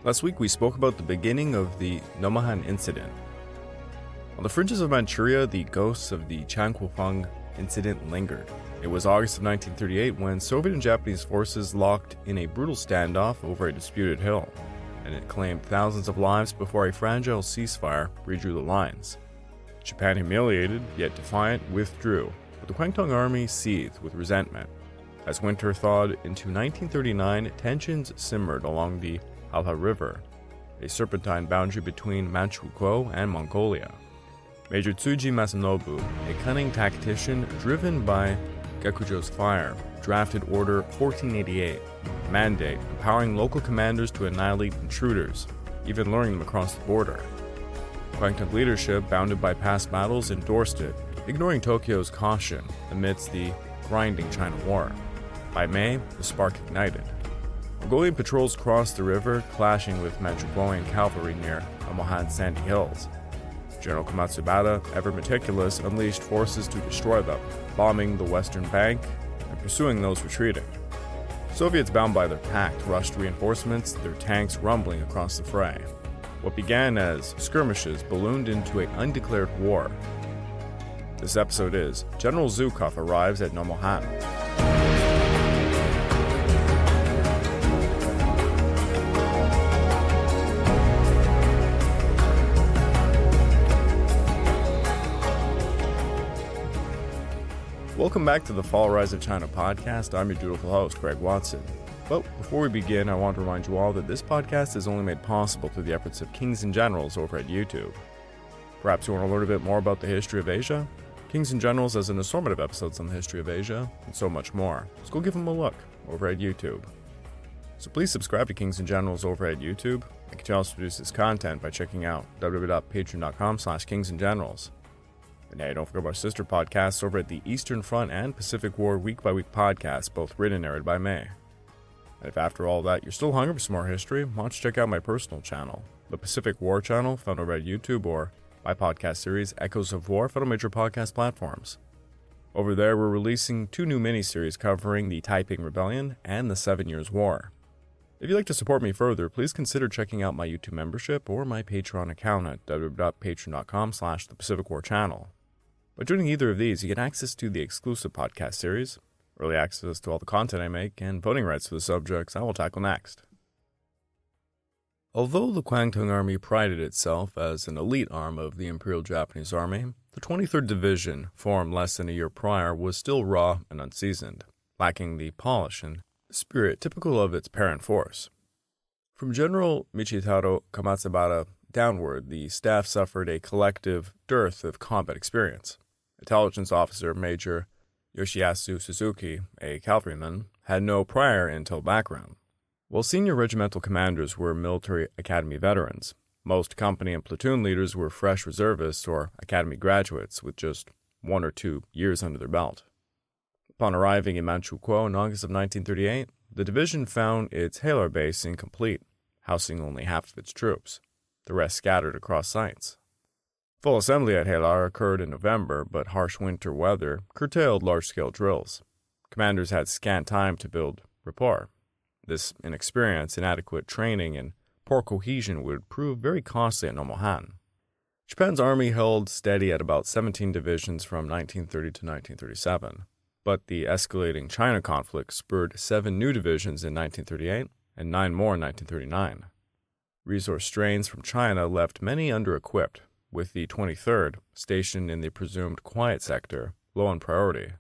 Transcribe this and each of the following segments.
Last week we spoke about the beginning of the Nomonhan incident. On the fringes of Manchuria, the ghosts of the Changkufeng incident lingered. It was August of 1938 when Soviet and Japanese forces locked in a brutal standoff over a disputed hill, and it claimed thousands of lives before a fragile ceasefire redrew the lines. Japan, humiliated yet defiant, withdrew, but the Kwantung army seethed with resentment. As winter thawed into 1939, tensions simmered along the Halha River, a serpentine boundary between Manchukuo and Mongolia. Major Tsuji Masanobu, a cunning tactician driven by Gekujo's fire, drafted Order 1488, a mandate empowering local commanders to annihilate intruders, even luring them across the border. Kwantung leadership, bounded by past battles, endorsed it, ignoring Tokyo's caution amidst the grinding China War. By May, the spark ignited. Mongolian patrols crossed the river, clashing with Manchukuo cavalry near Nomonhan's sandy hills. General Komatsubara, ever meticulous, unleashed forces to destroy them, bombing the western bank and pursuing those retreating. Soviets, bound by their pact, rushed reinforcements, their tanks rumbling across the fray. What began as skirmishes ballooned into an undeclared war. This episode is General Zhukov arrives at Nomonhan. Welcome back to the Fall Rise of China podcast. I'm your dutiful host, Greg Watson. But before we begin, I want to remind you all that this podcast is only made possible through the efforts of Kings and Generals over at YouTube. Perhaps you want to learn a bit more about the history of Asia? Kings and Generals has an assortment of episodes on the history of Asia, and so much more. So go give them a look over at YouTube. So please subscribe to Kings and Generals over at YouTube, and continue to produce this content by checking out www.patreon.com/kingsandgenerals. And hey, don't forget our sister podcasts over at the Eastern Front and Pacific War week-by-week podcasts, both written and narrated by me. And if after all that you're still hungry for some more history, why don't you check out my personal channel, the Pacific War channel, found over at YouTube, or my podcast series, Echoes of War, found on major podcast platforms. Over there, we're releasing 2 new miniseries covering the Taiping Rebellion and the 7 Years' War. If you'd like to support me further, please consider checking out my YouTube membership or my Patreon account at www.patreon.com/thepacificwarchannel. By joining either of these, you get access to the exclusive podcast series, early access to all the content I make, and voting rights for the subjects I will tackle next. Although the Kwantung Army prided itself as an elite arm of the Imperial Japanese Army, the 23rd Division, formed less than a year prior, was still raw and unseasoned, lacking the polish and spirit typical of its parent force. From General Major Komatsubara downward, the staff suffered a collective dearth of combat experience. Intelligence officer Major Yoshiyasu Suzuki, a cavalryman, had no prior intel background. While senior regimental commanders were military academy veterans, most company and platoon leaders were fresh reservists or academy graduates with just 1 or 2 years under their belt. Upon arriving in Manchukuo in August of 1938, the division found its Halha base incomplete, housing only half of its troops, the rest scattered across sites. Full assembly at Halha occurred in November, but harsh winter weather curtailed large-scale drills. Commanders had scant time to build rapport. This inexperience, inadequate training, and poor cohesion would prove very costly at Nomonhan. Japan's army held steady at about 17 divisions from 1930 to 1937, but the escalating China conflict spurred 7 new divisions in 1938 and 9 more in 1939. Resource strains from China left many under-equipped, with the 23rd, stationed in the presumed quiet sector, low on priority.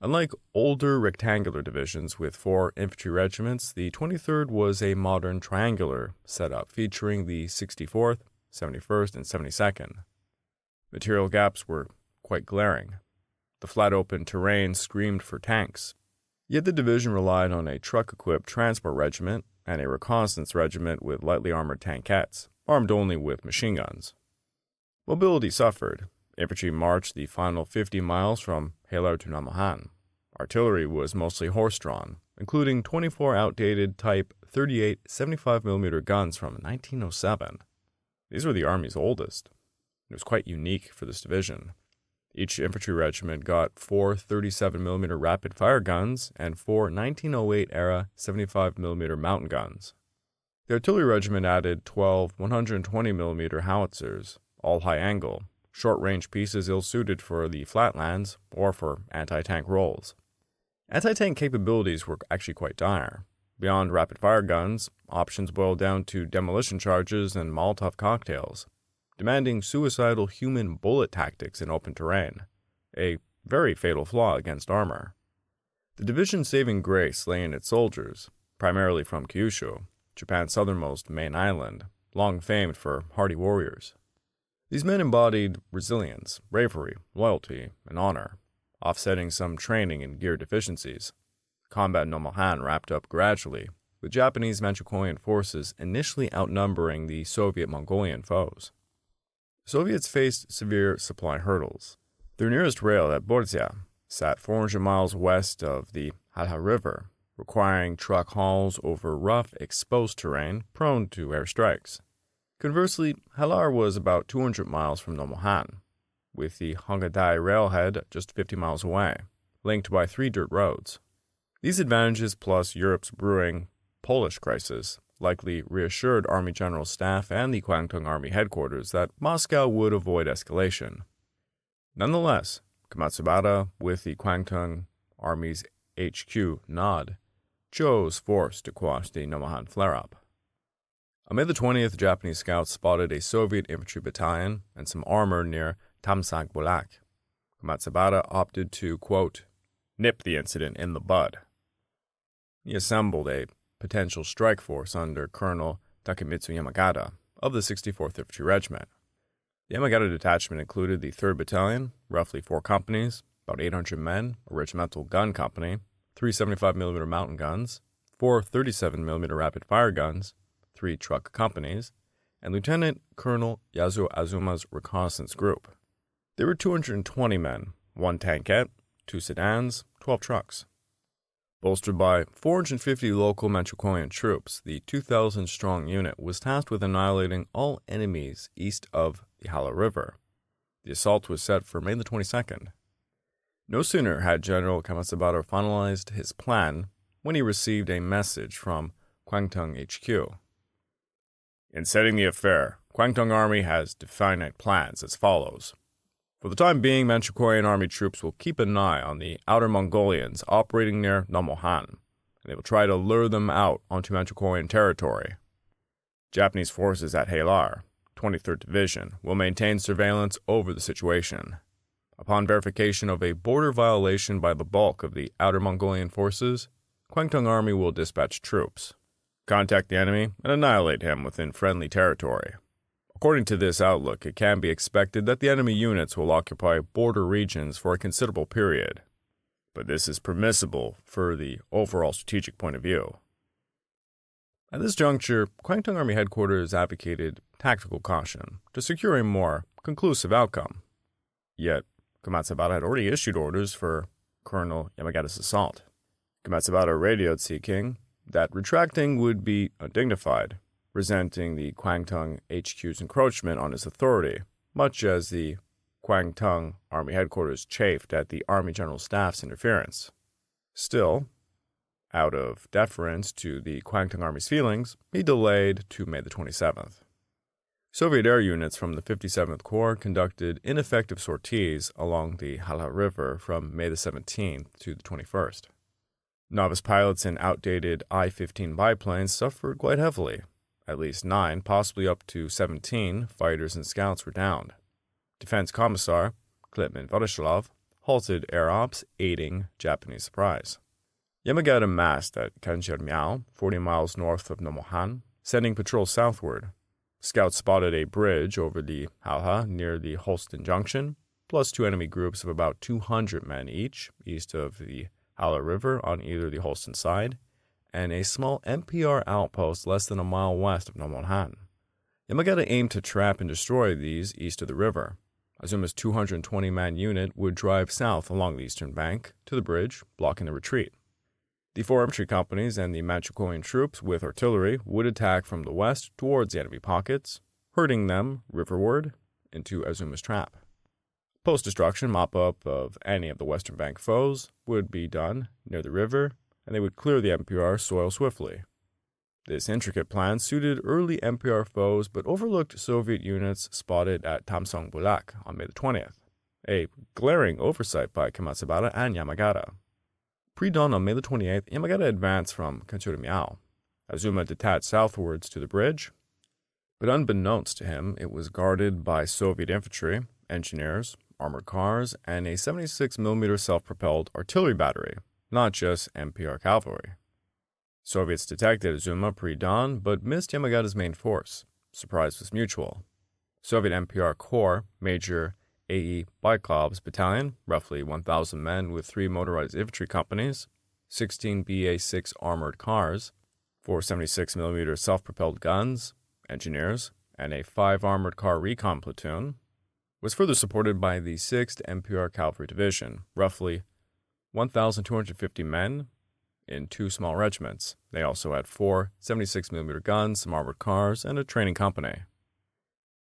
Unlike older rectangular divisions with 4 infantry regiments, the 23rd was a modern triangular setup featuring the 64th, 71st, and 72nd. Material gaps were quite glaring. The flat open terrain screamed for tanks. Yet the division relied on a truck-equipped transport regiment and a reconnaissance regiment with lightly armored tankettes, armed only with machine guns. Mobility suffered. Infantry marched the final 50 miles from Halha to Nomonhan. Artillery was mostly horse-drawn, including 24 outdated Type 38 75mm guns from 1907. These were the Army's oldest. It was quite unique for this division. Each infantry regiment got 4 37mm rapid-fire guns and 4 1908-era 75mm mountain guns. The artillery regiment added 12 120mm howitzers, all high-angle, short-range pieces ill-suited for the flatlands or for anti-tank roles. Anti-tank capabilities were actually quite dire. Beyond rapid-fire guns, options boiled down to demolition charges and Molotov cocktails, demanding suicidal human bullet tactics in open terrain, a very fatal flaw against armor. The division's saving grace lay in its soldiers, primarily from Kyushu, Japan's southernmost main island, long famed for hardy warriors. These men embodied resilience, bravery, loyalty, and honor, offsetting some training and gear deficiencies. Combat in Nomonhan wrapped up gradually, with Japanese Manchukuo forces initially outnumbering the Soviet Mongolian foes. The Soviets faced severe supply hurdles. Their nearest rail at Borzia sat 400 miles west of the Halha River, requiring truck hauls over rough, exposed terrain prone to airstrikes. Conversely, Halha was about 200 miles from Nomonhan, with the Hongadai railhead just 50 miles away, linked by 3 dirt roads. These advantages, plus Europe's brewing Polish crisis, likely reassured Army General Staff and the Kwantung Army headquarters that Moscow would avoid escalation. Nonetheless, Komatsubara, with the Kwantung Army's HQ nod, chose force to quash the Nomonhan flare-up. On May the 20th, Japanese scouts spotted a Soviet infantry battalion and some armor near Tamsak-Bulak. Komatsubara opted to, quote, nip the incident in the bud. He assembled a potential strike force under Colonel Takemitsu Yamagata of the 64th Infantry Regiment. The Yamagata Detachment included the 3rd Battalion, roughly 4 companies, about 800 men, a regimental gun company, 3 75mm mountain guns, 4 37mm rapid-fire guns, 3 truck companies, and Lieutenant Colonel Azuma's reconnaissance group. There were 220 men, 1 tankette, 2 sedans, 12 trucks. Bolstered by 450 local Manchukuo troops, the 2,000-strong unit was tasked with annihilating all enemies east of the Halha River. The assault was set for May the 22nd. No sooner had General Komatsubara finalized his plan when he received a message from Kwantung HQ. In setting the affair, Kwantung Army has definite plans as follows. For the time being, Manchukuo Army troops will keep an eye on the outer Mongolians operating near Nomonhan, and they will try to lure them out onto Manchukuo territory. Japanese forces at Halha, 23rd Division, will maintain surveillance over the situation. Upon verification of a border violation by the bulk of the outer Mongolian forces, Kwantung Army will dispatch troops, contact the enemy, and annihilate him within friendly territory. According to this outlook, it can be expected that the enemy units will occupy border regions for a considerable period, but this is permissible for the overall strategic point of view. At this juncture, Kwantung Army headquarters advocated tactical caution to secure a more conclusive outcome. Yet, Komatsubara had already issued orders for Colonel Yamagata's assault. Komatsubara radioed seeking that retracting would be undignified, resenting the Kwantung HQ's encroachment on his authority, much as the Kwantung Army headquarters chafed at the Army General Staff's interference. Still, out of deference to the Kwantung Army's feelings, he delayed to May the 27th. Soviet air units from the 57th Corps conducted ineffective sorties along the Halha River from May the 17th to the 21st. Novice pilots in outdated I-15 biplanes suffered quite heavily. At least 9, possibly up to 17, fighters and scouts were downed. Defense Commissar Klitman Voroshilov halted air ops, aiding Japanese surprise. Yamagata massed at Kanjermiao, 40 miles north of Nomohan, sending patrols southward. Scouts spotted a bridge over the Halha near the Holston Junction, plus 2 enemy groups of about 200 men each, east of the Halha River on either the Holston side, and a small MPR outpost less than a mile west of Nomonhan. Yamagata aimed to trap and destroy these east of the river. Azuma's 220-man unit would drive south along the eastern bank to the bridge, blocking the retreat. The 4 infantry companies and the Manchukuo troops with artillery would attack from the west towards the enemy pockets, herding them riverward into Azuma's trap. Post-destruction mop-up of any of the western bank foes would be done near the river, and they would clear the MPR soil swiftly. This intricate plan suited early MPR foes but overlooked Soviet units spotted at Tamsong-Bulak on May the 20th, a glaring oversight by Komatsubara and Yamagata. Pre-dawn on May the 28th, Yamagata advanced from Kanchurimiao. Azuma detached southwards to the bridge, but unbeknownst to him, it was guarded by Soviet infantry, engineers, armored cars, and a 76mm self-propelled artillery battery, not just MPR cavalry. Soviets detected Azuma pre-dawn, but missed Yamagata's main force. Surprise was mutual. Soviet MPR Corps, Major A.E. Baikov's battalion, roughly 1,000 men with 3 motorized infantry companies, 16 BA-6 armored cars, 4 76mm self-propelled guns, engineers, and a 5 armored car recon platoon, was further supported by the 6th MPR Cavalry Division, roughly 1,250 men, in 2 small regiments. They also had 4 76mm guns, some armored cars, and a training company.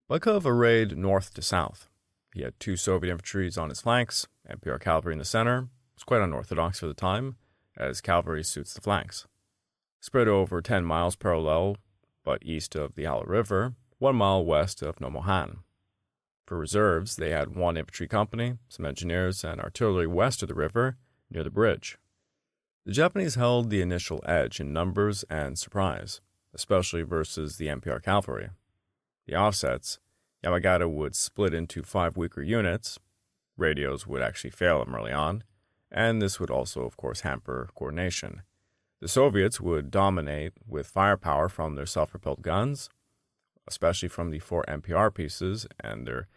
Baikov arrayed north to south. He had 2 Soviet infantry on his flanks, MPR cavalry in the center. It was quite unorthodox for the time, as cavalry suits the flanks. Spread over 10 miles parallel, but east of the Halha River, 1 mile west of Nomonhan. For reserves, they had 1 infantry company, some engineers, and artillery west of the river, near the bridge. The Japanese held the initial edge in numbers and surprise, especially versus the MPR cavalry. The offsets, Yamagata would split into 5 weaker units, radios would actually fail him early on, and this would also, of course, hamper coordination. The Soviets would dominate with firepower from their self-propelled guns, especially from the 4 MPR pieces and their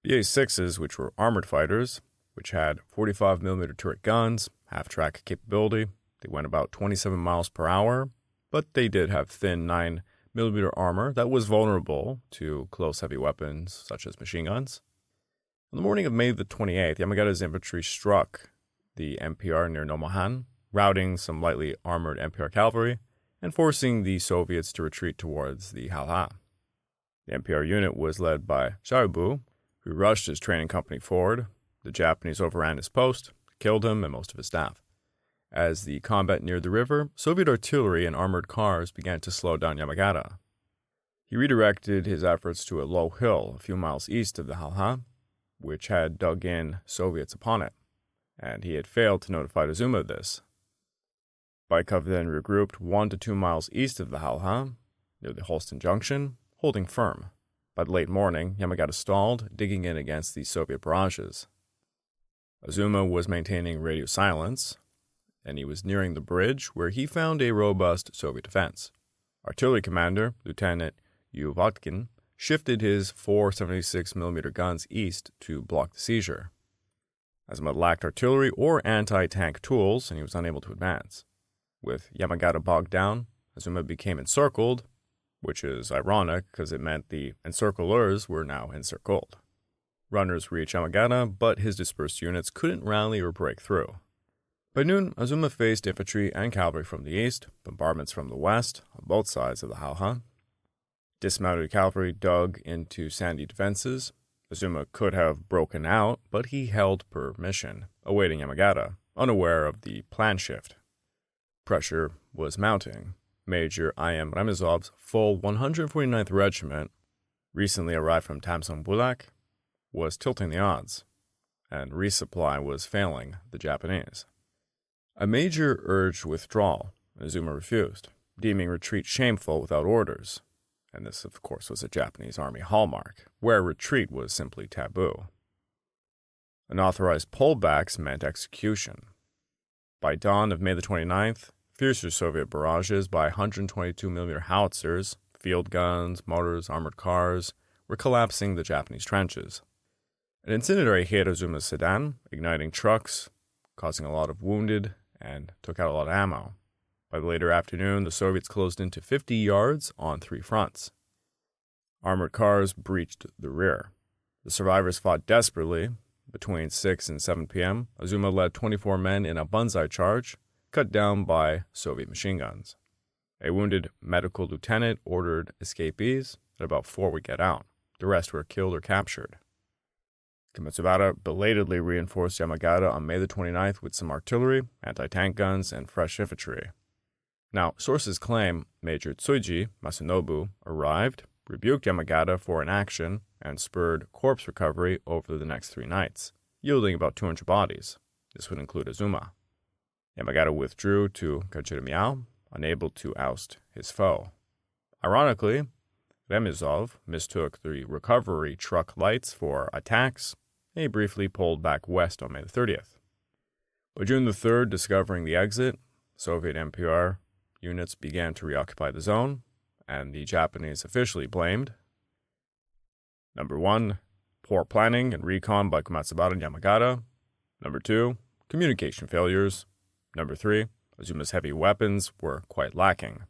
BA-6s, which were armored fighters, which had 45mm turret guns, half-track capability. They went about 27 miles per hour, but they did have thin 9mm armor that was vulnerable to close heavy weapons such as machine guns. On the morning of May the 28th, Yamagata's infantry struck the MPR near Nomonhan, routing some lightly armored MPR cavalry and forcing the Soviets to retreat towards the Halha. The MPR unit was led by Sharibu, who rushed his training company forward. The Japanese overran his post, killed him and most of his staff. As the combat neared the river, Soviet artillery and armored cars began to slow down Yamagata. He redirected his efforts to a low hill a few miles east of the Halha, which had dug in Soviets upon it, and he had failed to notify Azuma of this. Baikov then regrouped 1 to 2 miles east of the Halha, near the Holston Junction, holding firm. By the late morning, Yamagata stalled, digging in against the Soviet barrages. Azuma was maintaining radio silence, and he was nearing the bridge where he found a robust Soviet defense. Artillery commander, Lieutenant Uvotkin, shifted his 4 76mm guns east to block the seizure. Azuma lacked artillery or anti-tank tools, and he was unable to advance. With Yamagata bogged down, Azuma became encircled, which is ironic because it meant the encirclers were now encircled. Runners reached Yamagata, but his dispersed units couldn't rally or break through. By noon, Azuma faced infantry and cavalry from the east, bombardments from the west, on both sides of the Halha. Dismounted cavalry dug into sandy defenses. Azuma could have broken out, but he held per mission, awaiting Yamagata, unaware of the plan shift. Pressure was mounting. Major I.M. Remizov's full 149th Regiment, recently arrived from Tamsong-Bulak, was tilting the odds, and resupply was failing the Japanese. A major urged withdrawal, and Azuma refused, deeming retreat shameful without orders, and this, of course, was a Japanese army hallmark, where retreat was simply taboo. Unauthorized pullbacks meant execution. By dawn of May the 29th, fiercer Soviet barrages by 122mm howitzers, field guns, mortars, armored cars were collapsing the Japanese trenches. An incendiary hit Azuma's sedan, igniting trucks, causing a lot of wounded, and took out a lot of ammo. By the later afternoon, the Soviets closed into 50 yards on 3 fronts. Armored cars breached the rear. The survivors fought desperately. Between 6 and 7 p.m., Azuma led 24 men in a banzai charge, cut down by Soviet machine guns. A wounded medical lieutenant ordered escapees, and about 4 would get out. The rest were killed or captured. Komatsubara belatedly reinforced Yamagata on May the 29th with some artillery, anti-tank guns, and fresh infantry. Now, sources claim Major Tsuji Masanobu arrived, rebuked Yamagata for inaction, and spurred corpse recovery over the next 3 nights, yielding about 200 bodies. This would include Azuma. Yamagata withdrew to Kajirimiao, unable to oust his foe. Ironically, Remizov mistook the recovery truck lights for attacks, and he briefly pulled back west on May 30th. By June the 3rd, discovering the exit, Soviet MPR units began to reoccupy the zone, and the Japanese officially blamed Number 1, poor planning and recon by Komatsubara and Yamagata. Number 2, communication failures. Number 3, Azuma's heavy weapons were quite lacking.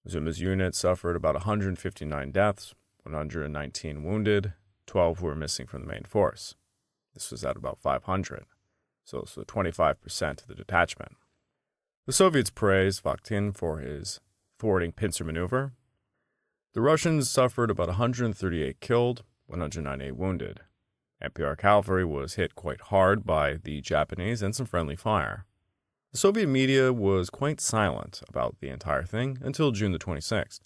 Azuma's unit suffered about 159 deaths, 119 wounded, 12 were missing from the main force. This was at about 500, so 25% of the detachment. The Soviets praised Khalkhin for his thwarting pincer maneuver. The Russians suffered about 138 killed, 198 wounded. MPR cavalry was hit quite hard by the Japanese and some friendly fire. The Soviet media was quite silent about the entire thing until June the 26th.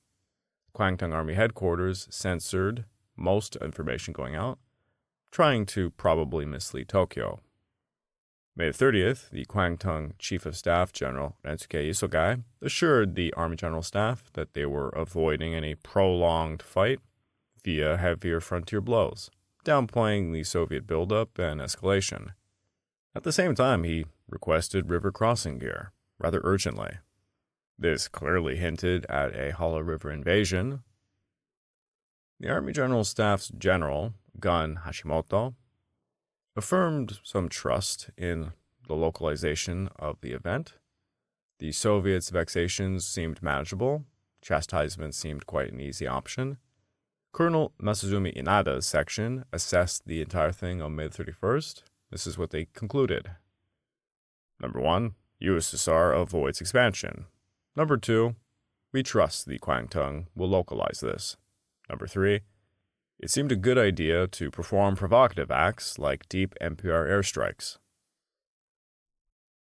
Kwantung Army headquarters censored most information going out, trying to probably mislead Tokyo. May 30th, the Kwantung Chief of Staff General Rensuke Isogai assured the Army General Staff that they were avoiding any prolonged fight via heavier frontier blows, downplaying the Soviet buildup and escalation. At the same time, he requested river crossing gear, rather urgently. This clearly hinted at a Halha River invasion. The Army General Staff's General, Gun Hashimoto, affirmed some trust in the localization of the event. The Soviets' vexations seemed manageable. Chastisement seemed quite an easy option. Colonel Masazumi Inada's section assessed the entire thing on May 31st. This is what they concluded. Number 1, USSR avoids expansion. Number 2, we trust the Kwantung will localize this. Number 3, it seemed a good idea to perform provocative acts like deep MPR airstrikes.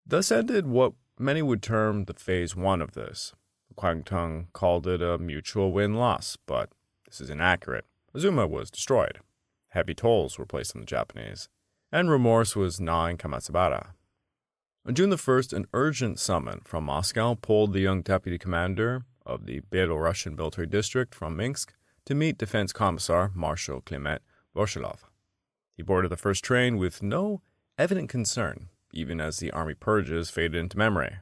Thus ended what many would term the Phase 1 of this. Kwantung called it a mutual win-loss, but this is inaccurate. Azuma was destroyed. Heavy tolls were placed on the Japanese, and remorse was gnawing Komatsubara. On June the 1st, an urgent summon from Moscow pulled the young deputy commander of the Belarusian military district from Minsk to meet Defense Commissar Marshal Kliment Voroshilov. He boarded the first train with no evident concern, even as the army purges faded into memory.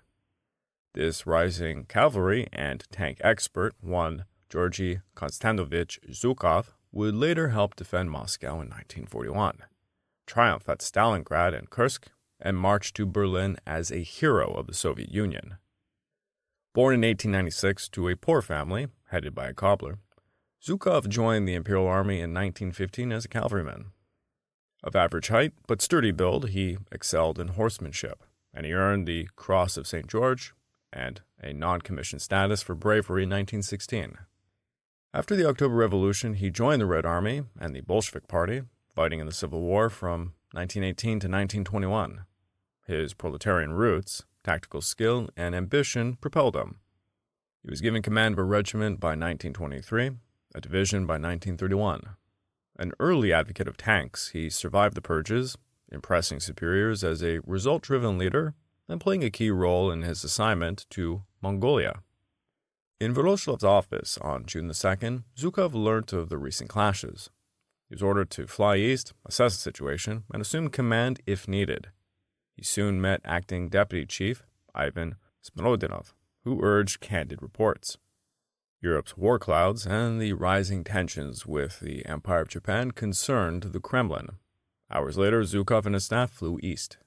This rising cavalry and tank expert, one Georgy Konstantinovich Zhukov, would later help defend Moscow in 1941, triumph at Stalingrad and Kursk, and march to Berlin as a hero of the Soviet Union. Born in 1896 to a poor family, headed by a cobbler, Zhukov joined the Imperial Army in 1915 as a cavalryman. Of average height but sturdy build, he excelled in horsemanship, and he earned the Cross of St. George and a non-commissioned status for bravery in 1916. After the October Revolution, he joined the Red Army and the Bolshevik Party, fighting in the Civil War from 1918 to 1921. His proletarian roots, tactical skill, and ambition propelled him. He was given command of a regiment by 1923, a division by 1931. An early advocate of tanks, he survived the purges, impressing superiors as a result-driven leader and playing a key role in his assignment to Mongolia. In Voroshilov's office on June the 2nd, Zhukov learnt of the recent clashes. He was ordered to fly east, assess the situation, and assume command if needed. He soon met acting deputy chief Ivan Smorodinov, who urged candid reports. Europe's war clouds and the rising tensions with the Empire of Japan concerned the Kremlin. Hours later, Zhukov and his staff flew east.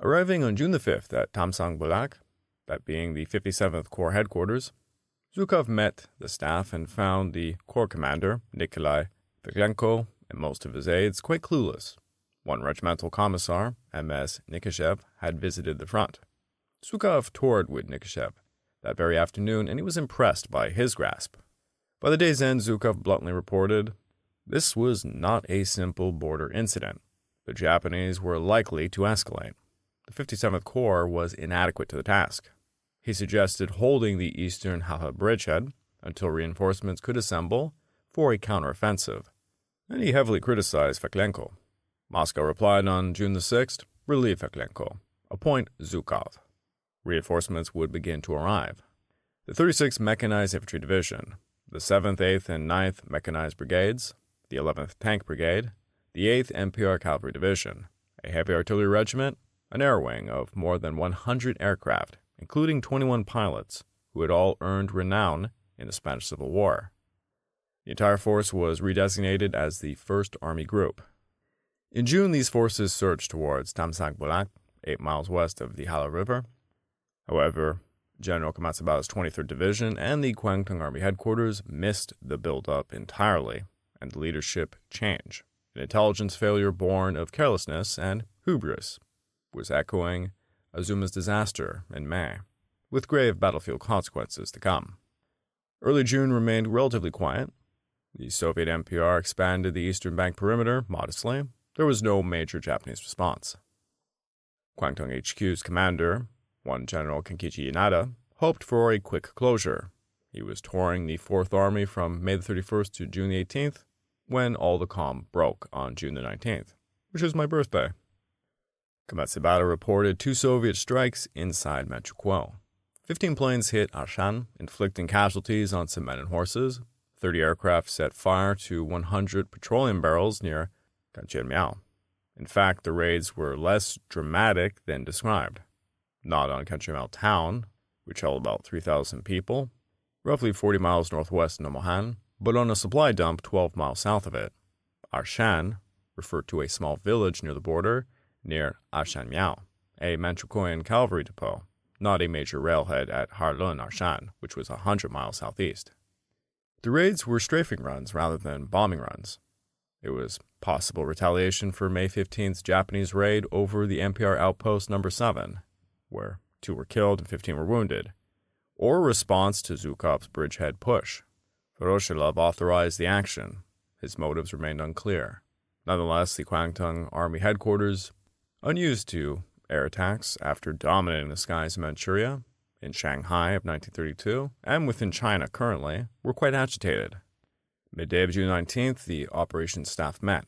Arriving on June the 5th at Tamsang-Bulak, that being the 57th Corps headquarters, Zhukov met the staff and found the Corps commander, Nikolai Viklenko, and most of his aides quite clueless. One regimental commissar, M.S. Nikishev, had visited the front. Zhukov toured with Nikishev that very afternoon, and he was impressed by his grasp. By the day's end, Zhukov bluntly reported, this was not a simple border incident. The Japanese were likely to escalate. The 57th Corps was inadequate to the task. He suggested holding the eastern Halha bridgehead until reinforcements could assemble for a counteroffensive, and he heavily criticized Veklenko. Moscow replied on June the 6th, relieve Veklenko, appoint Zhukov. Reinforcements would begin to arrive. The 36th Mechanized Infantry Division, the 7th, 8th, and 9th Mechanized Brigades, the 11th Tank Brigade, the 8th MPR Cavalry Division, a heavy artillery regiment, an air wing of more than 100 aircraft, including 21 pilots, who had all earned renown in the Spanish Civil War. The entire force was redesignated as the 1st Army Group. In June, these forces surged towards Tamsag-Bulak, 8 miles west of the Halha River. However, General Komatsubara's 23rd Division and the Kwantung Army Headquarters missed the build-up entirely, and the leadership change, an intelligence failure born of carelessness and hubris, was echoing Azuma's disaster in May, with grave battlefield consequences to come. Early June remained relatively quiet. The Soviet MPR expanded the eastern bank perimeter modestly. There was no major Japanese response. Kwantung HQ's commander, one General Kenkichi Inada, hoped for a quick closure. He was touring the 4th Army from May the 31st to June the 18th, when all the calm broke on June the 19th, which is my birthday. Komatsubara reported 2 Soviet strikes inside Manchukuo. 15 planes hit Arshan, inflicting casualties on some men and horses. 30 aircraft set fire to 100 petroleum barrels near Kanchemiao. In fact, the raids were less dramatic than described. Not on Kanchemiao town, which held about 3,000 people, roughly 40 miles northwest of Nomonhan, but on a supply dump 12 miles south of it. Arshan referred to a small village near the border, near Arshanmiao, a Manchukuoan cavalry depot, not a major railhead at Harlun-Arshan, which was 100 miles southeast. The raids were strafing runs rather than bombing runs. It was possible retaliation for May 15th's Japanese raid over the MPR outpost number 7, where 2 were killed and 15 were wounded, or a response to Zhukov's bridgehead push. Voroshilov authorized the action. His motives remained unclear. Nonetheless, the Kwantung Army Headquarters, unused to air attacks after dominating the skies of Manchuria, in Shanghai of 1932, and within China currently, were quite agitated. Midday of June 19th, the operations staff met.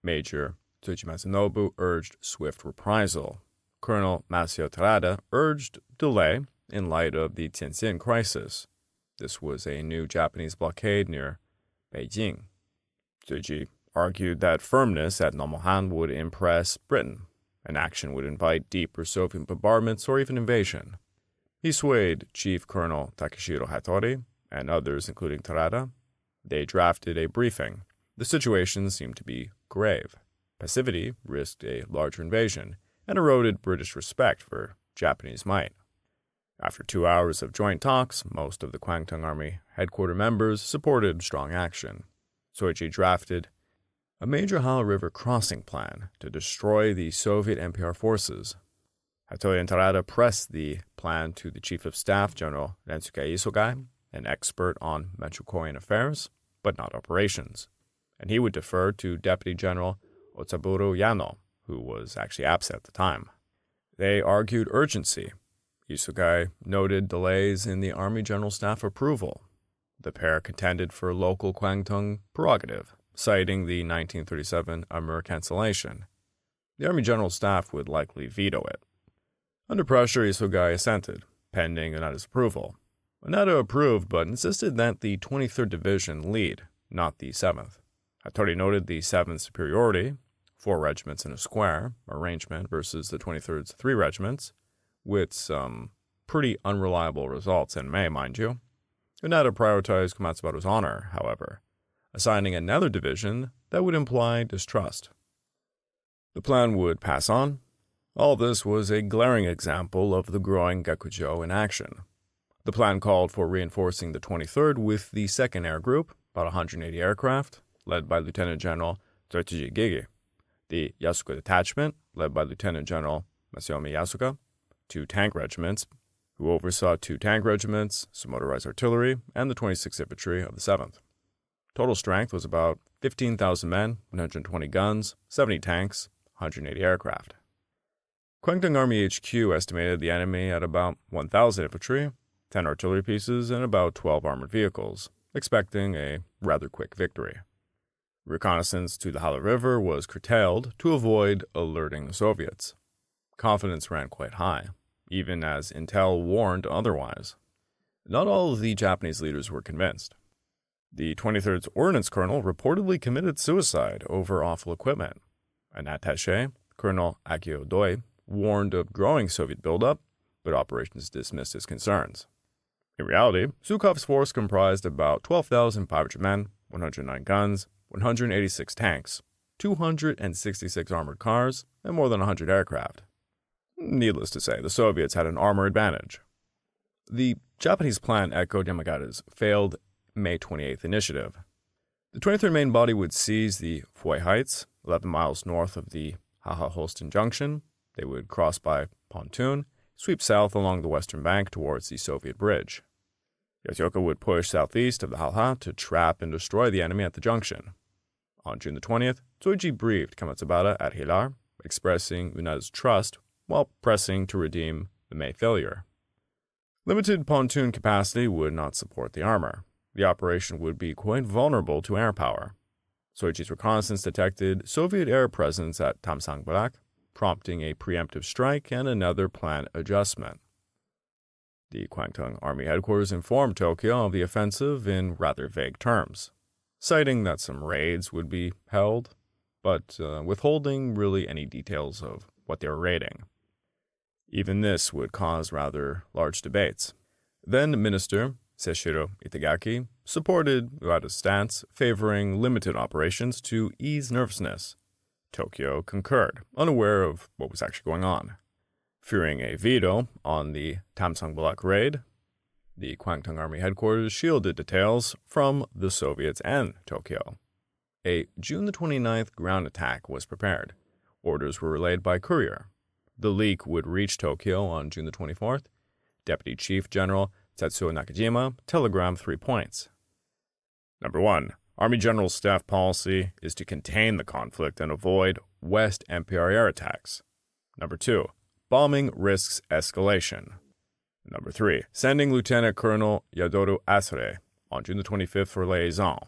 Major Tsuji Masanobu urged swift reprisal. Colonel Masio Terada urged delay in light of the Tianjin crisis. This was a new Japanese blockade near Beijing. Tsuji argued that firmness at Nomonhan would impress Britain, and action would invite deeper Soviet bombardments or even invasion. He swayed Chief Colonel Takeshiro Hattori and others, including Terada. They drafted a briefing. The situation seemed to be grave. Passivity risked a larger invasion and eroded British respect for Japanese might. After 2 hours of joint talks, most of the Kwantung Army headquarters members supported strong action. Soichi drafted a major Halha River crossing plan to destroy the Soviet MPR forces. Hattori and Terada pressed the plan to the Chief of Staff, General Rensuke Isogai, an expert on Manchukuoan affairs, but not operations, and he would defer to Deputy General Otsaburo Yano, who was actually absent at the time. They argued urgency. Isogai noted delays in the Army General Staff approval. The pair contended for local Kwantung prerogative, citing the 1937 Amur cancellation. The Army General Staff would likely veto it. Under pressure, Isogai assented, pending Onada's approval. Onada approved, but insisted that the 23rd Division lead, not the 7th. Hattori noted the 7th's superiority, 4 regiments in a square arrangement versus the 23rd's 3 regiments, with some pretty unreliable results in May, mind you. Onada prioritized Komatsubara's honor, however, assigning another division that would imply distrust. The plan would pass on. All this was a glaring example of the growing Gakujo in action. The plan called for reinforcing the 23rd with the 2nd Air Group, about 180 aircraft, led by Lieutenant General Tsuji Gigi, the Yamagata Detachment, led by Lieutenant General Masayomi Yasuka, 2 tank regiments, who oversaw 2 tank regiments, some motorized artillery, and the 26th Infantry of the 7th. Total strength was about 15,000 men, 120 guns, 70 tanks, 180 aircraft. Kwantung Army HQ estimated the enemy at about 1,000 infantry, 10 artillery pieces, and about 12 armored vehicles, expecting a rather quick victory. Reconnaissance to the Halha River was curtailed to avoid alerting the Soviets. Confidence ran quite high, even as intel warned otherwise. Not all of the Japanese leaders were convinced. The 23rd's Ordnance Colonel reportedly committed suicide over awful equipment. An attaché, Colonel Akio Doi, warned of growing Soviet buildup, but operations dismissed his concerns. In reality, Zhukov's force comprised about 12,500 men, 109 guns, 186 tanks, 266 armored cars, and more than 100 aircraft. Needless to say, the Soviets had an armor advantage. The Japanese plan echoed Yamagata's failed May 28th initiative. The 23rd Main Body would seize the Fui Heights, 11 miles north of the Haha-Holston Junction. They would cross by pontoon, sweep south along the western bank towards the Soviet bridge. Yoshioka would push southeast of the Halha to trap and destroy the enemy at the junction. On June the 20th, Tsuji briefed Komatsubara at Hilar, expressing Unada's trust while pressing to redeem the May failure. Limited pontoon capacity would not support the armor. The operation would be quite vulnerable to air power. Tsuji's reconnaissance detected Soviet air presence at Tamsangbulak, prompting a preemptive strike and another plan adjustment. The Kwantung Army Headquarters informed Tokyo of the offensive in rather vague terms, citing that some raids would be held, but withholding really any details of what they were raiding. Even this would cause rather large debates. Then Minister Seishiro Itagaki supported Uada's stance, favoring limited operations to ease nervousness. Tokyo concurred, unaware of what was actually going on. Fearing a veto on the Tamsangbulak raid, the Kwantung Army Headquarters shielded details from the Soviets and Tokyo. A June the 29th ground attack was prepared. Orders were relayed by courier. The leak would reach Tokyo on June the 24th. Deputy Chief General Tetsuo Nakajima telegrammed 3 points. Number 1. Army General Staff policy is to contain the conflict and avoid West MPR air attacks. Number 2. Bombing risks escalation. Number 3. Sending Lieutenant Colonel Yadoru Asare on June the 25th for liaison.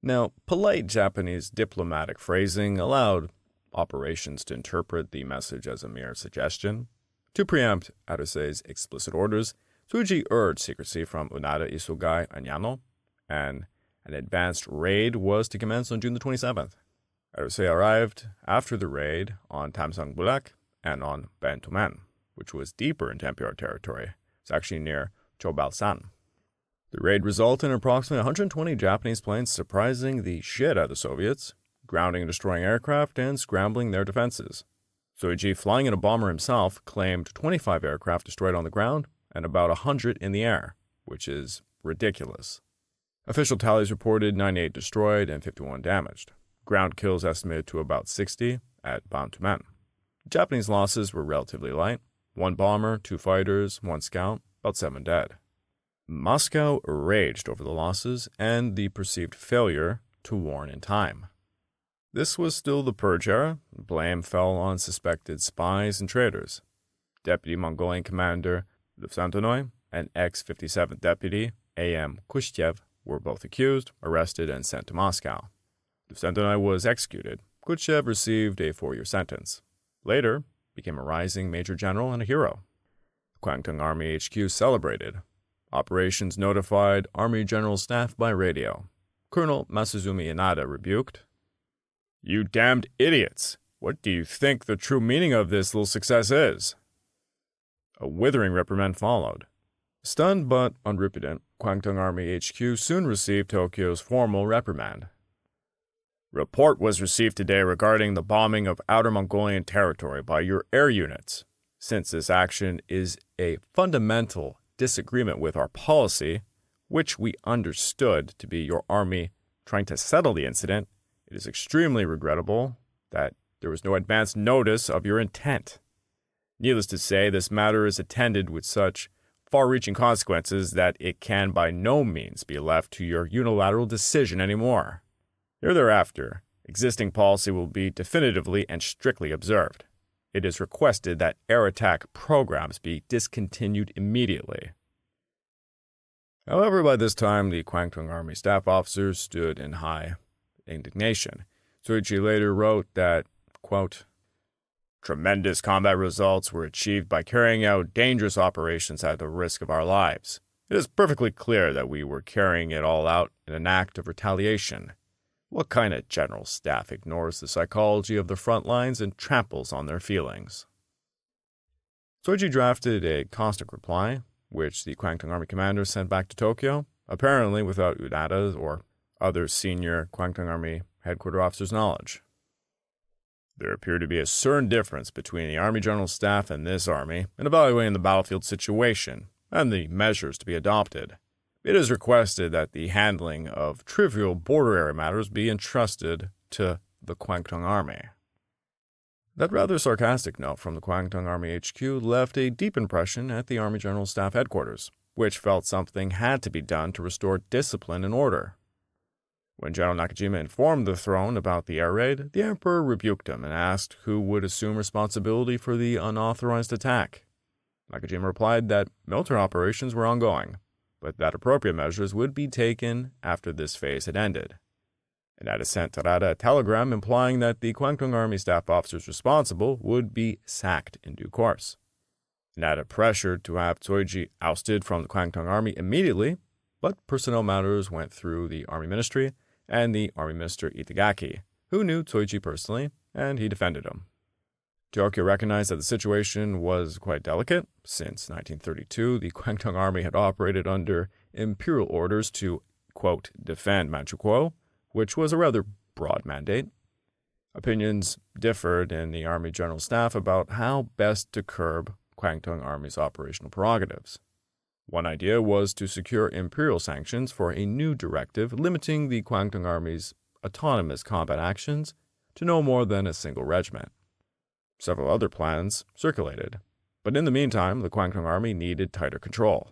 Now, polite Japanese diplomatic phrasing allowed operations to interpret the message as a mere suggestion. To preempt Aruse's explicit orders, Tsuji urged secrecy from Unada, Isugai, and Yano, and an advanced raid was to commence on June the 27th. Aruse arrived after the raid on Tamsangbulak and on Bantuman, which was deeper into MPR territory. It's actually near Chobalsan. The raid resulted in approximately 120 Japanese planes surprising the shit out of the Soviets, grounding and destroying aircraft and scrambling their defenses. Tsuji, flying in a bomber himself, claimed 25 aircraft destroyed on the ground and about 100 in the air, which is ridiculous. Official tallies reported 98 destroyed and 51 damaged. Ground kills estimated to about 60 at Bantuman. Japanese losses were relatively light. 1 bomber, 2 fighters, 1 scout, about 7 dead. Moscow raged over the losses and the perceived failure to warn in time. This was still the Purge era. Blame fell on suspected spies and traitors. Deputy Mongolian Commander Lufsantonoy and ex-57th Deputy A.M. Kushchev were both accused, arrested, and sent to Moscow. Lufsantonoy was executed. Kushchev received a 4-year sentence. Later, became a rising major general and a hero. The Kwantung Army HQ celebrated. Operations notified Army General Staff by radio. Colonel Masazumi Inada rebuked, "You damned idiots! What do you think the true meaning of this little success is?" A withering reprimand followed. Stunned but unrepentant, Kwantung Army HQ soon received Tokyo's formal reprimand. "Report was received today regarding the bombing of Outer Mongolian territory by your air units. Since this action is a fundamental disagreement with our policy, which we understood to be your army trying to settle the incident, it is extremely regrettable that there was no advance notice of your intent. Needless to say, this matter is attended with such far-reaching consequences that it can by no means be left to your unilateral decision anymore. Hereafter, existing policy will be definitively and strictly observed. it is requested that air attack programs be discontinued immediately. However, by this time, the Kwantung Army staff officers stood in high indignation. Tsuji later wrote that, quote, "Tremendous combat results were achieved by carrying out dangerous operations at the risk of our lives. It is perfectly clear that we were carrying it all out in an act of retaliation. What kind of general staff ignores the psychology of the front lines and tramples on their feelings?" Tsuji drafted a caustic reply, which the Kwantung Army commander sent back to Tokyo, apparently without Unada's or other senior Kwantung Army headquarters officers' knowledge. "There appeared to be a certain difference between the Army General Staff and this Army in evaluating the battlefield situation and the measures to be adopted. It is requested that the handling of trivial border area matters be entrusted to the Kwantung Army." That rather sarcastic note from the Kwantung Army HQ left a deep impression at the Army General Staff Headquarters, which felt something had to be done to restore discipline and order. When General Nakajima informed the throne about the air raid, the Emperor rebuked him and asked who would assume responsibility for the unauthorized attack. Nakajima replied that military operations were ongoing, but that appropriate measures would be taken after this phase had ended. Inada sent Terada a telegram implying that the Kwantung Army staff officers responsible would be sacked in due course. Inada pressured to have Tsuji ousted from the Kwantung Army immediately, but personnel matters went through the Army Ministry and the Army Minister Itagaki, who knew Tsuji personally, and he defended him. Tokyo recognized that the situation was quite delicate. Since 1932, the Kwantung Army had operated under imperial orders to, quote, defend Manchukuo, which was a rather broad mandate. Opinions differed in the Army General Staff about how best to curb Kwantung Army's operational prerogatives. One idea was to secure imperial sanctions for a new directive limiting the Kwantung Army's autonomous combat actions to no more than a single regiment. Several other plans circulated, but in the meantime, the Kwantung Army needed tighter control.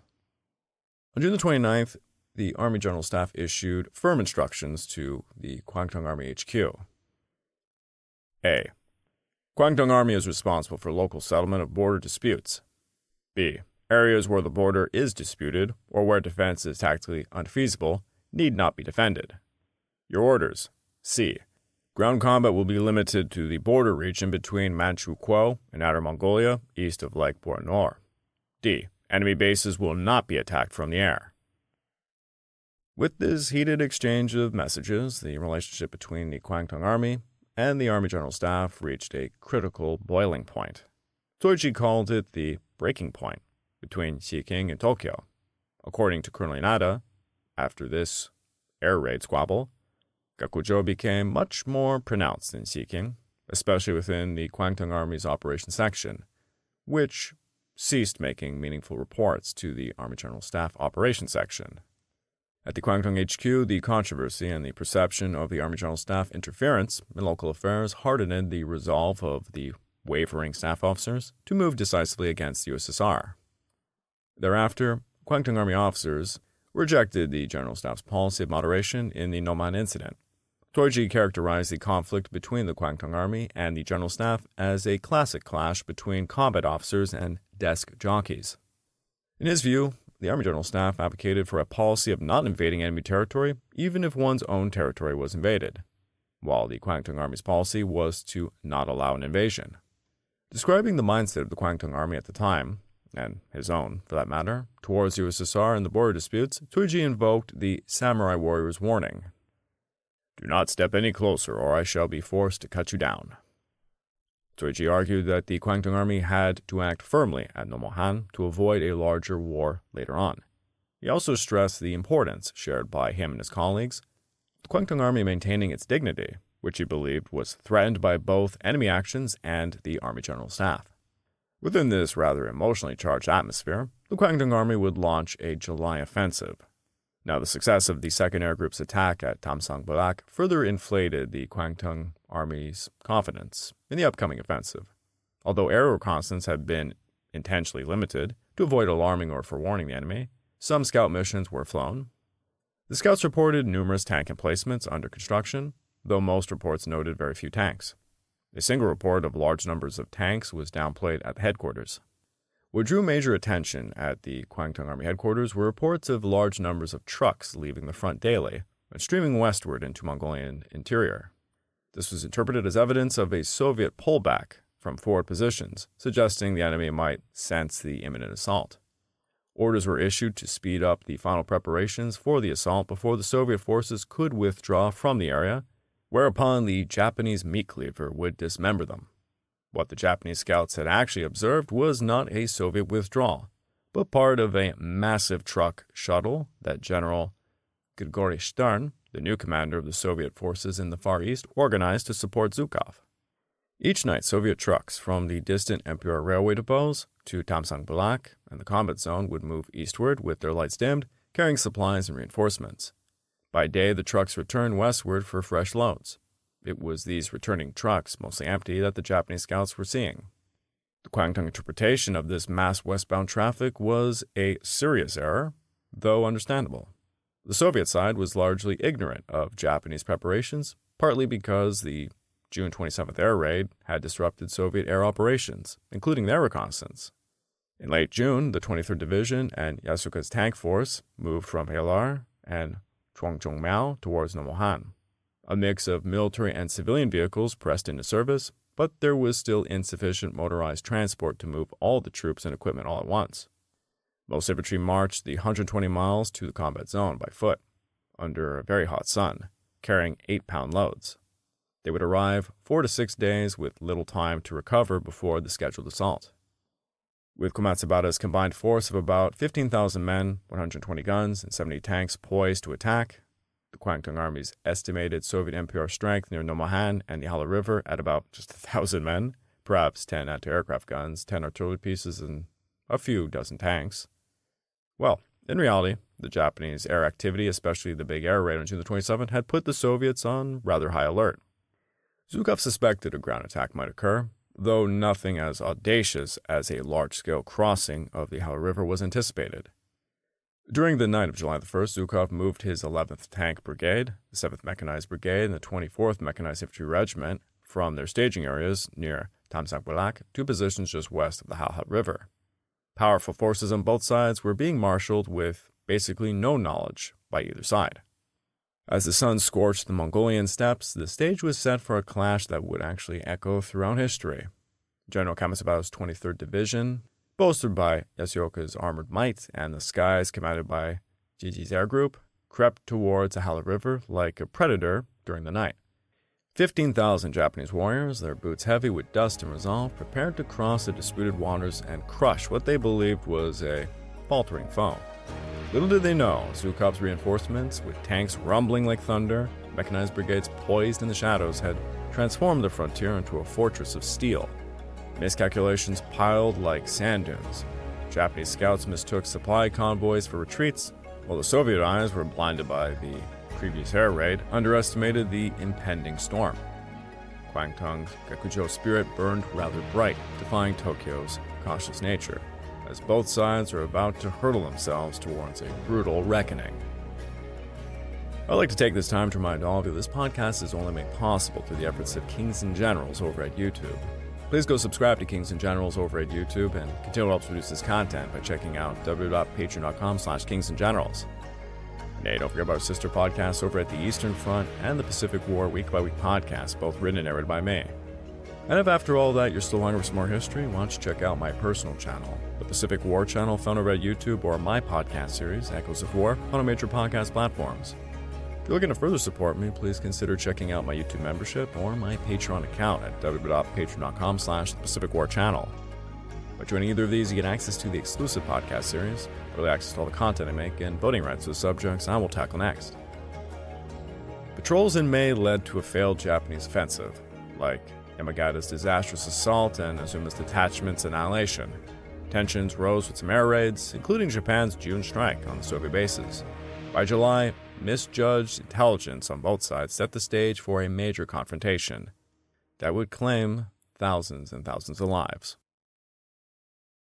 On June 29th, the Army General Staff issued firm instructions to the Kwantung Army HQ. A. Kwantung Army is responsible for local settlement of border disputes. B. Areas where the border is disputed or where defense is tactically unfeasible need not be defended. Your orders. C. Ground combat will be limited to the border region between Manchukuo and Outer Mongolia, east of Lake Boronor. D. Enemy bases will not be attacked from the air. With this heated exchange of messages, the relationship between the Kwantung Army and the Army General Staff reached a critical boiling point. Tsuji called it the breaking point between Xiqing and Tokyo. According to Colonel Inada, after this air raid squabble, Gakujo became much more pronounced in Xiqing, especially within the Kwantung Army's Operations Section, which ceased making meaningful reports to the Army General Staff Operations Section. At the Kwantung HQ, the controversy and the perception of the Army General Staff interference in local affairs hardened the resolve of the wavering staff officers to move decisively against the USSR. Thereafter, Kwantung Army officers rejected the General Staff's policy of moderation in the Nomonhan incident. Tsuji characterized the conflict between the Kwantung Army and the General Staff as a classic clash between combat officers and desk jockeys. In his view, the Army General Staff advocated for a policy of not invading enemy territory even if one's own territory was invaded, while the Kwantung Army's policy was to not allow an invasion. Describing the mindset of the Kwantung Army at the time, and his own, for that matter, towards the USSR and the border disputes, Tsuji invoked the samurai warrior's warning. "Do not step any closer or I shall be forced to cut you down." Tsuji argued that the Kwantung Army had to act firmly at Nomonhan to avoid a larger war later on. He also stressed the importance, shared by him and his colleagues, the Kwantung Army maintaining its dignity, which he believed was threatened by both enemy actions and the Army General Staff. Within this rather emotionally charged atmosphere, the Kwantung Army would launch a July offensive. Now, the success of the 2nd Air Group's attack at Tamsang-Balak further inflated the Kwantung Army's confidence in the upcoming offensive. Although air reconnaissance had been intentionally limited to avoid alarming or forewarning the enemy, some scout missions were flown. The scouts reported numerous tank emplacements under construction, though most reports noted very few tanks. A single report of large numbers of tanks was downplayed at the headquarters. What drew major attention at the Kwantung Army headquarters were reports of large numbers of trucks leaving the front daily and streaming westward into Mongolian interior. This was interpreted as evidence of a Soviet pullback from forward positions, suggesting the enemy might sense the imminent assault. Orders were issued to speed up the final preparations for the assault before the Soviet forces could withdraw from the area, whereupon the Japanese meat cleaver would dismember them. What the Japanese scouts had actually observed was not a Soviet withdrawal, but part of a massive truck shuttle that General Grigory Stern, the new commander of the Soviet forces in the Far East, organized to support Zhukov. Each night, Soviet trucks from the distant Emperor railway depots to Tamsang-Balak and the combat zone would move eastward with their lights dimmed, carrying supplies and reinforcements. By day, the trucks returned westward for fresh loads. It was these returning trucks, mostly empty, that the Japanese scouts were seeing. The Kwantung interpretation of this mass westbound traffic was a serious error, though understandable. The Soviet side was largely ignorant of Japanese preparations, partly because the June 27th air raid had disrupted Soviet air operations, including their reconnaissance. In late June, the 23rd Division and Yasuka's tank force moved from Halha and Chongchongmiao towards Nomonhan. A mix of military and civilian vehicles pressed into service, but there was still insufficient motorized transport to move all the troops and equipment all at once. Most infantry marched the 120 miles to the combat zone by foot, under a very hot sun, carrying 8-pound loads. They would arrive 4 to 6 days with little time to recover before the scheduled assault. With Komatsubara's combined force of about 15,000 men, 120 guns, and 70 tanks poised to attack, the Kwantung Army's estimated Soviet MPR strength near Nomonhan and the Halha River at about just 1,000 men, perhaps 10 anti-aircraft guns, 10 artillery pieces, and a few dozen tanks. Well, in reality, the Japanese air activity, especially the big air raid on June the 27th, had put the Soviets on rather high alert. Zhukov suspected a ground attack might occur, though nothing as audacious as a large-scale crossing of the Halha River was anticipated. During the night of July the 1st, Zhukov moved his 11th Tank Brigade, the 7th Mechanized Brigade, and the 24th Mechanized Infantry Regiment from their staging areas near Tamsang-Balak to positions just west of the Halha River. Powerful forces on both sides were being marshaled with basically no knowledge by either side. As the sun scorched the Mongolian steppes, the stage was set for a clash that would actually echo throughout history. General Komatsubara's 23rd Division, bolstered by Yasuoka's armored might and the skies commanded by Jiji's air group, crept towards the Halha River like a predator during the night. 15,000 Japanese warriors, their boots heavy with dust and resolve, prepared to cross the disputed waters and crush what they believed was a faltering foe. Little did they know, Zhukov's reinforcements, with tanks rumbling like thunder, mechanized brigades poised in the shadows, had transformed the frontier into a fortress of steel. Miscalculations piled like sand dunes. Japanese scouts mistook supply convoys for retreats, while the Soviet eyes were blinded by the previous air raid, underestimated the impending storm. Kwangtung's Gakujo spirit burned rather bright, defying Tokyo's cautious nature, as both sides are about to hurtle themselves towards a brutal reckoning. I'd like to take this time to remind all of you this podcast is only made possible through the efforts of Kings and Generals over at YouTube. Please go subscribe to Kings and Generals over at YouTube and continue to help produce this content by checking out www.patreon.com/kingsandgenerals. Hey, don't forget about our sister podcasts over at the Eastern Front and the Pacific War Week by Week podcast, both written and narrated by me. And if after all that you're still hungry for some more history, why don't you check out my personal channel, the Pacific War channel found over at YouTube, or my podcast series, Echoes of War, on major podcast platforms. If you're looking to further support me, please consider checking out my YouTube membership or my Patreon account at www.patreon.com/thepacificwarchannel. By joining either of these, you get access to the exclusive podcast series, early access to all the content I make, and voting rights to the subjects I will tackle next. Patrols in May led to a failed Japanese offensive, like Yamagata's disastrous assault and Azuma's detachment's annihilation. Tensions rose with some air raids, including Japan's June strike on the Soviet bases. By July, misjudged intelligence on both sides set the stage for a major confrontation that would claim thousands and thousands of lives.